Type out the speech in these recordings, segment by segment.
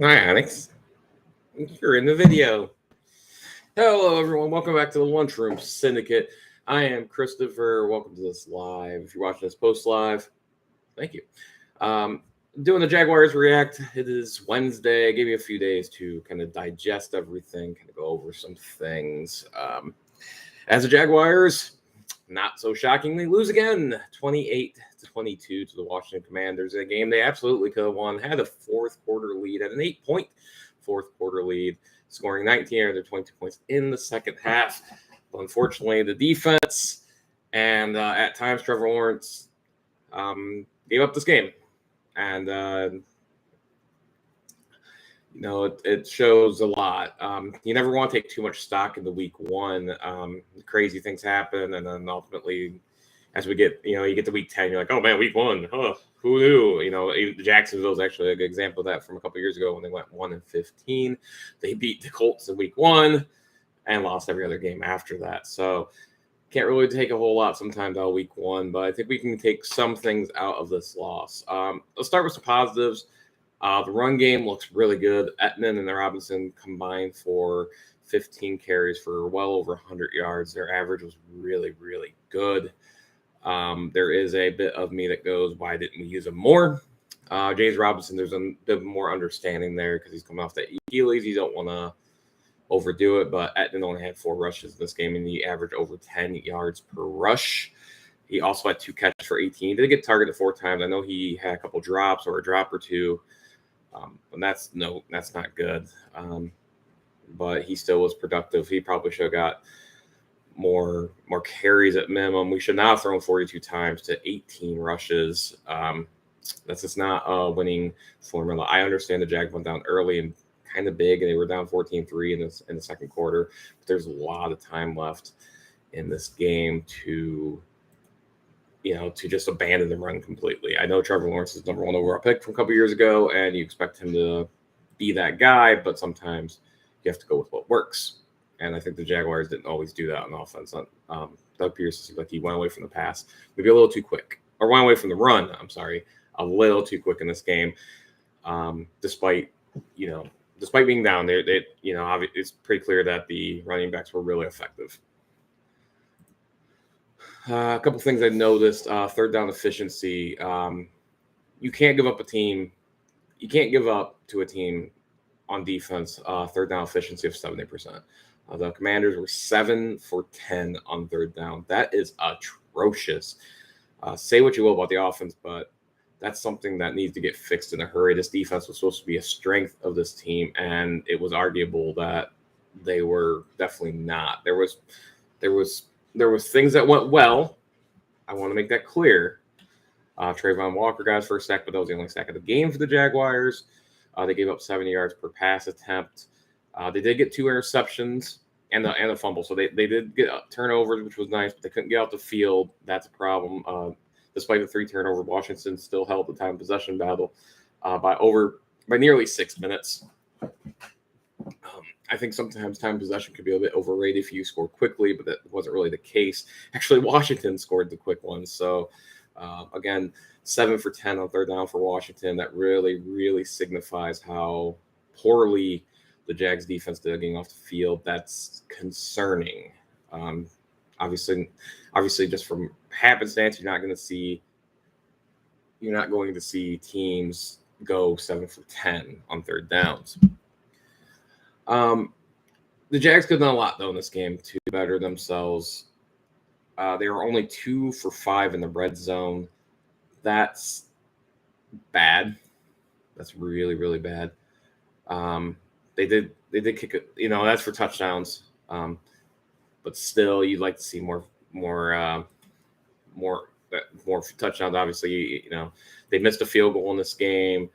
Hi, Alex. You're in the video. Hello, everyone. Welcome back to the Lunchroom Syndicate. I am Christopher. Welcome to this live. If you're watching this post live, thank you. Doing the Jaguars React. It is Wednesday. I gave you a few days to kind of digest everything, kind of go over some things. As the Jaguars, not so shockingly, lose again, 28-22 to the Washington Commanders. A game they absolutely could have won. Had a fourth quarter lead, had an 8-point fourth quarter lead, scoring 19 out of 22 points in the second half. But unfortunately, the defense and at times Trevor Lawrence gave up this game. And it shows a lot. You never want to take too much stock into week one. Crazy things happen, and then ultimately, as we get, you get to week 10, you're like, oh man, week one, who knew? Jacksonville is actually a good example of that from a couple years ago when they went 1-15. They beat the Colts in week one and lost every other game after that. So can't really take a whole lot sometimes out of week one, but I think we can take some things out of this loss. Let's start with some positives. The run game looks really good. Etman and Robinson combined for 15 carries for well over 100 yards. Their average was really, really good. There is a bit of me that goes, why didn't we use him more? James Robinson, there's a bit more understanding there because he's coming off the Achilles. You don't want to overdo it, but Etman only had 4 rushes in this game, and he averaged over 10 yards per rush. He also had 2 catches for 18. He did get targeted 4 times. I know he had a couple drops or a drop or two. And that's not good. But he still was productive. He probably should have got more carries at minimum. We should not have thrown 42 times to 18 rushes. That's just not a winning formula. I understand the Jags went down early and kind of big, and they were down 14-3 in the second quarter. But there's a lot of time left in this game to just abandon the run completely. I know Trevor Lawrence is number 1 overall pick from a couple years ago, and you expect him to be that guy, but sometimes you have to go with what works. And I think the Jaguars didn't always do that on offense. Doug Pearson seemed like he went away from the pass, maybe a little too quick, or went away from the run. I'm sorry, a little too quick in this game. Despite being down there, it's pretty clear that the running backs were really effective. A couple things I noticed. Third down efficiency. You can't give up to a team on defense third down efficiency of 70%. The Commanders were 7 for 10 on third down. That is atrocious. Say what you will about the offense, but that's something that needs to get fixed in a hurry. This defense was supposed to be a strength of this team, and it was arguable that they were definitely not. There was things that went well. I want to make that clear. Trayvon Walker got his first sack, but that was the only sack of the game for the Jaguars. They gave up 70 yards per pass attempt. They did get 2 interceptions and a fumble. So they did get turnovers, which was nice, but they couldn't get out the field. That's a problem. Despite the 3 turnovers, Washington still held the time possession battle by nearly 6 minutes. I think sometimes time possession could be a bit overrated if you score quickly, but that wasn't really the case. Actually, Washington scored the quick ones. So, again, 7 for 10 on third down for Washington. That really, really signifies how poorly the Jags defense did getting off the field. That's concerning. Obviously, just from happenstance, you're not going to see teams go 7 for 10 on third downs. The Jags could have done a lot, though, in this game to better themselves. They were only 2 for 5 in the red zone. That's bad. That's really, really bad. They did kick it. That's for touchdowns. But still, you'd like to see more touchdowns. Obviously, they missed a field goal in this game.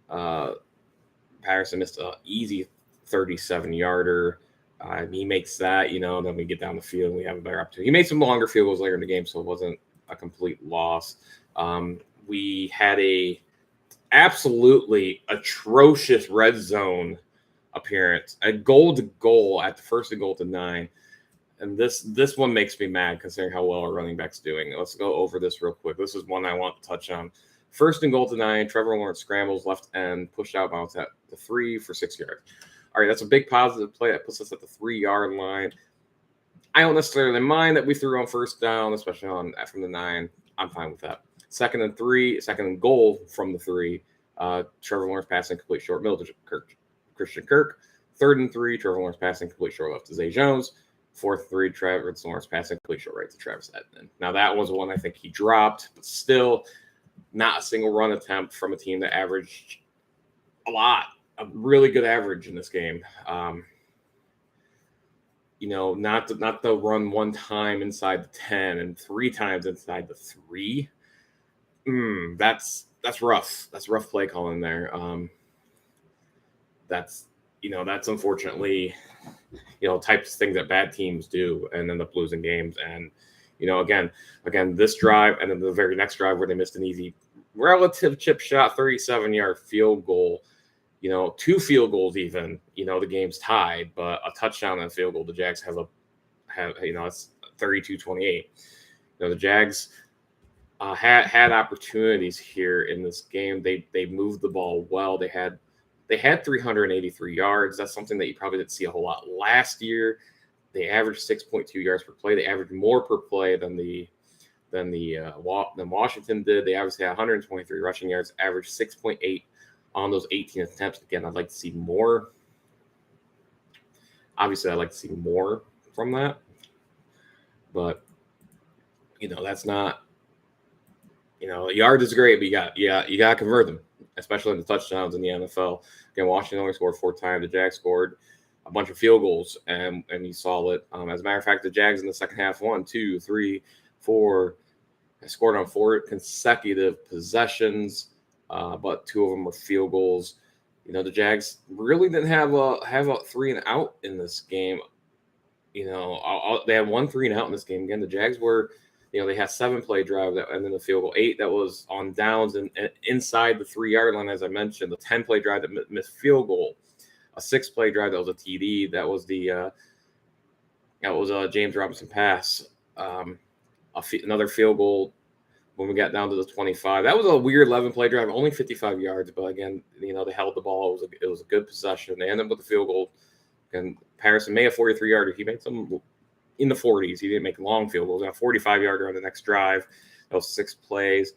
Patterson missed an easy 37-yarder. He makes that, then we get down the field and we have a better opportunity. He made some longer field goals later in the game, so it wasn't a complete loss. We had a absolutely atrocious red zone appearance, a goal at the first and goal to 9. And this one makes me mad considering how well our running back's doing. Let's go over this real quick. This is one I want to touch on. First and goal to 9. Trevor Lawrence scrambles left end, pushed out bounce at the 3 for 6 yards. All right, that's a big positive play. That puts us at the 3-yard line. I don't necessarily mind that we threw on first down, especially from the 9. I'm fine with that. Second and goal from the 3. Trevor Lawrence passing complete short middle to Christian Kirk. 3rd and 3. Trevor Lawrence passing complete short left to Zay Jones. 4th and 3. Trevor Lawrence passing complete short right to Travis Etienne. Now that was one I think he dropped, but still not a single run attempt from a team that averaged a really good average in this game. Not the run one time inside the 10 and 3 times inside the 3. That's rough. That's rough play calling there. That's unfortunately, types of things that bad teams do and end up losing games. And, again, this drive and then the very next drive where they missed an easy relative chip shot, 37-yard field goal, 2 field goals even, the game's tied, but a touchdown and a field goal, the Jags have it's 32-28. The Jags had opportunities here in this game. They moved the ball well. They had 383 yards. That's something that you probably didn't see a whole lot last year. They averaged 6.2 yards per play. They averaged more per play than Washington did. They obviously had 123 rushing yards, averaged 6.8 on those 18 attempts. Again, I'd like to see more. Obviously, I'd like to see more from that. But, that's not, yards is great, but you got to convert them, especially in the touchdowns in the NFL. Again, Washington only scored 4 times. The Jags scored a bunch of field goals, and you saw it. As a matter of fact, the Jags in the second half, 1, 2, 3, 4, scored on 4 consecutive possessions, but 2 of them were field goals. The Jags really didn't have a 3 and out in this game. They had 1 3 and out in this game. Again, the Jags were, they had 7-play drive that ended in the field goal, 8 that was on downs and inside the 3-yard line, as I mentioned, the 10-play drive that missed field goal, a 6-play drive that was a TD, that was a James Robinson pass, another field goal when we got down to the 25. That was a weird 11-play drive, only 55 yards, but again, they held the ball. It was a good possession. They ended up with the field goal, and Patterson made a 43-yarder. He made some in the 40s. He didn't make long field goals. A 45-yarder on the next drive. That was 6 plays.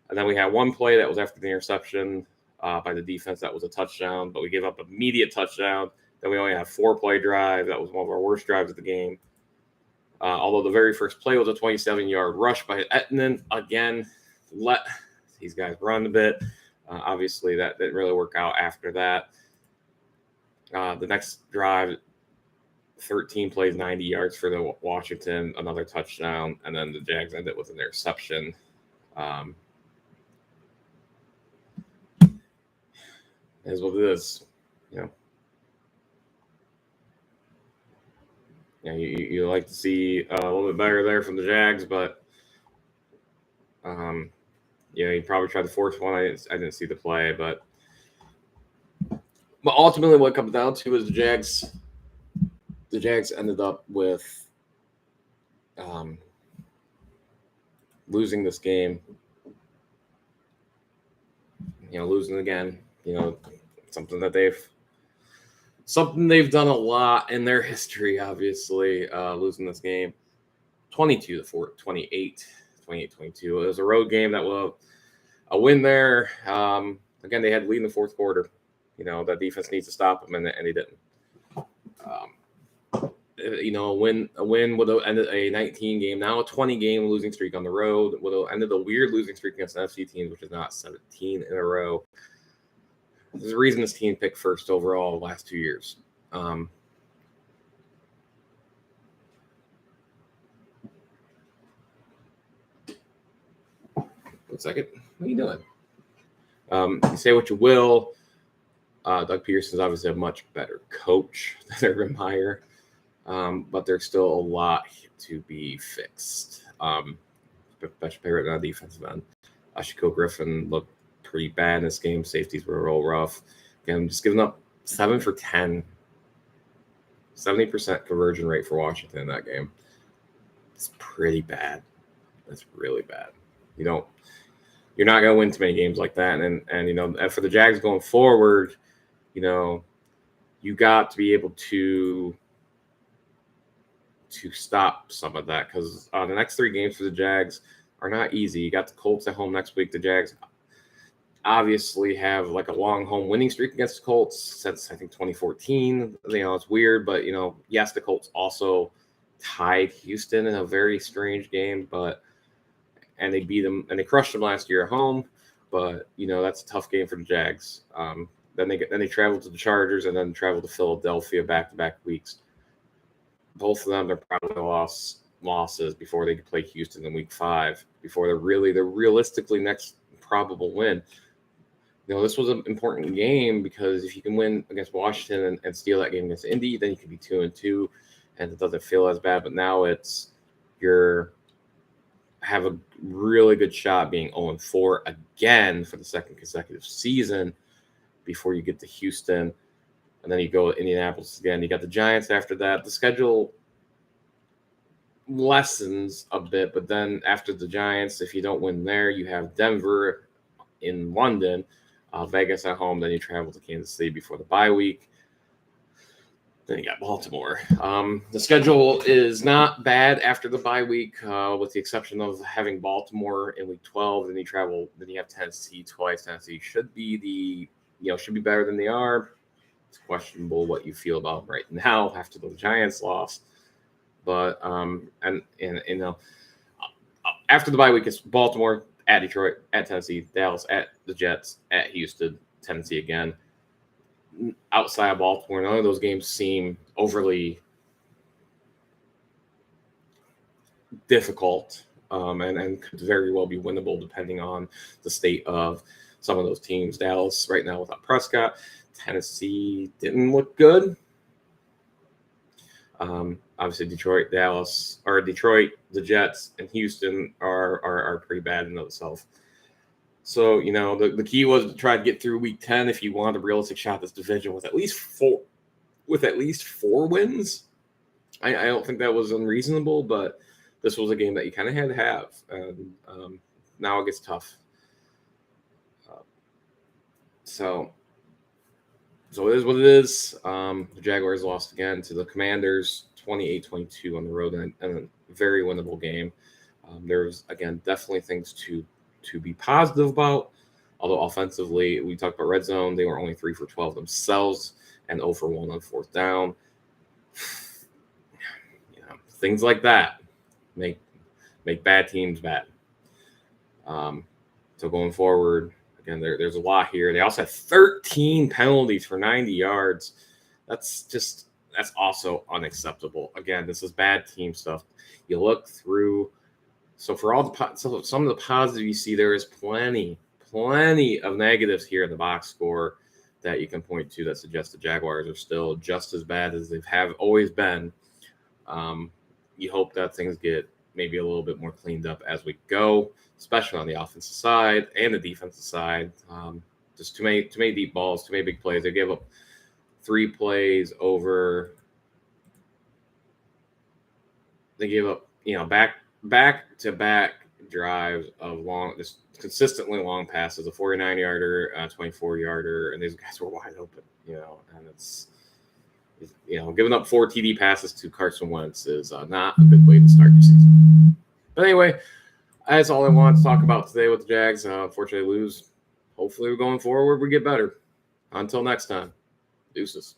And then we had 1 play that was after the interception by the defense. That was a touchdown, but we gave up an immediate touchdown. Then we only had 4-play drive. That was one of our worst drives of the game. Although the very first play was a 27-yard rush by Etienne. Again, let these guys run a bit. Obviously, that didn't really work out after that. The next drive, 13 plays, 90 yards for the Washington, another touchdown, and then the Jags ended with an interception. Is what it is, you like to see a little bit better there from the Jags, but you probably tried to force one. I didn't see the play, but ultimately what it comes down to is the Jags ended up with losing this game. Losing again. Something they've done a lot in their history, obviously, losing this game 22-28, 28-22. It was a road game that was a win there. Again, they had to lead in the fourth quarter. That defense needs to stop them, and they didn't. A win would have ended a 19 game, now a 20 game losing streak on the road. Would have ended a weird losing streak against an NFC team, which is not 17 in a row. There's a reason this team picked first overall the last 2 years. 1 second. What are you doing? You say what you will. Doug Peterson's obviously a much better coach than Urban Meyer, but there's still a lot to be fixed. Especially right now, defensive end. Ashiko Griffin looked pretty bad in this game. Safeties were real rough. Again, just giving up 7 for 10. 70% conversion rate for Washington in that game. It's pretty bad. That's really bad. You don't you're not going to win too many games like that. And for the Jags going forward, you got to be able to stop some of that, because the next 3 games for the Jags are not easy. You got the Colts at home next week. The Jags obviously have like a long home winning streak against the Colts since I think 2014. It's weird, but yes, the Colts also tied Houston in a very strange game, and they beat them and they crushed them last year at home. But that's a tough game for the Jags. Then they travel to the Chargers and then travel to Philadelphia back-to-back weeks. Both of them, they're probably losses before they play Houston in week 5, before they're realistically next probable win. This was an important game, because if you can win against Washington and steal that game against Indy, then you could be 2-2, and it doesn't feel as bad. But now have a really good shot being 0-4 again for the second consecutive season before you get to Houston. And then you go to Indianapolis again. You got the Giants after that. The schedule lessens a bit, but then after the Giants, if you don't win there, you have Denver in London, Vegas at home. Then you travel to Kansas City before the bye week. Then you got Baltimore. The schedule is not bad after the bye week, with the exception of having Baltimore in week 12. Then you have Tennessee twice. Tennessee should be better than they are. It's questionable what you feel about them right now after the Giants lost. But after the bye week, it's Baltimore, at Detroit, at Tennessee, Dallas, at the Jets, at Houston, Tennessee again. Outside of Baltimore, none of those games seem overly difficult, and could very well be winnable depending on the state of some of those teams. Dallas right now without Prescott. Tennessee didn't look good. Obviously, Detroit, the Jets, and Houston are pretty bad in themselves. So, the key was to try to get through week 10 if you want a realistic shot at this division with at least four wins. I don't think that was unreasonable, but this was a game that you kind of had to have. And now it gets tough. So it is what it is. The Jaguars lost again to the Commanders, 28-22 on the road, and a very winnable game. There's, again, definitely things to be positive about. Although offensively, we talked about red zone. They were only 3 for 12 themselves and 0 for 1 on 4th down. Things like that make bad teams bad. So going forward, again, there's a lot here. They also have 13 penalties for 90 yards. That's also unacceptable. Again, this is bad team stuff. You look through. So for some of the positive you see, there is plenty of negatives here in the box score that you can point to that suggest the Jaguars are still just as bad as they have always been. You hope that things get maybe a little bit more cleaned up as we go, especially on the offensive side and the defensive side. Just too many deep balls, too many big plays. They gave up 3 plays over. They gave up, back-to-back drives of just consistently long passes, a 49-yarder, a 24-yarder, and these guys were wide open, and it's, giving up 4 TD passes to Carson Wentz is not a good way to start your season. But anyway, that's all I wanted to talk about today with the Jags. Unfortunately, lose. Hopefully, going forward, we get better. Until next time, deuces.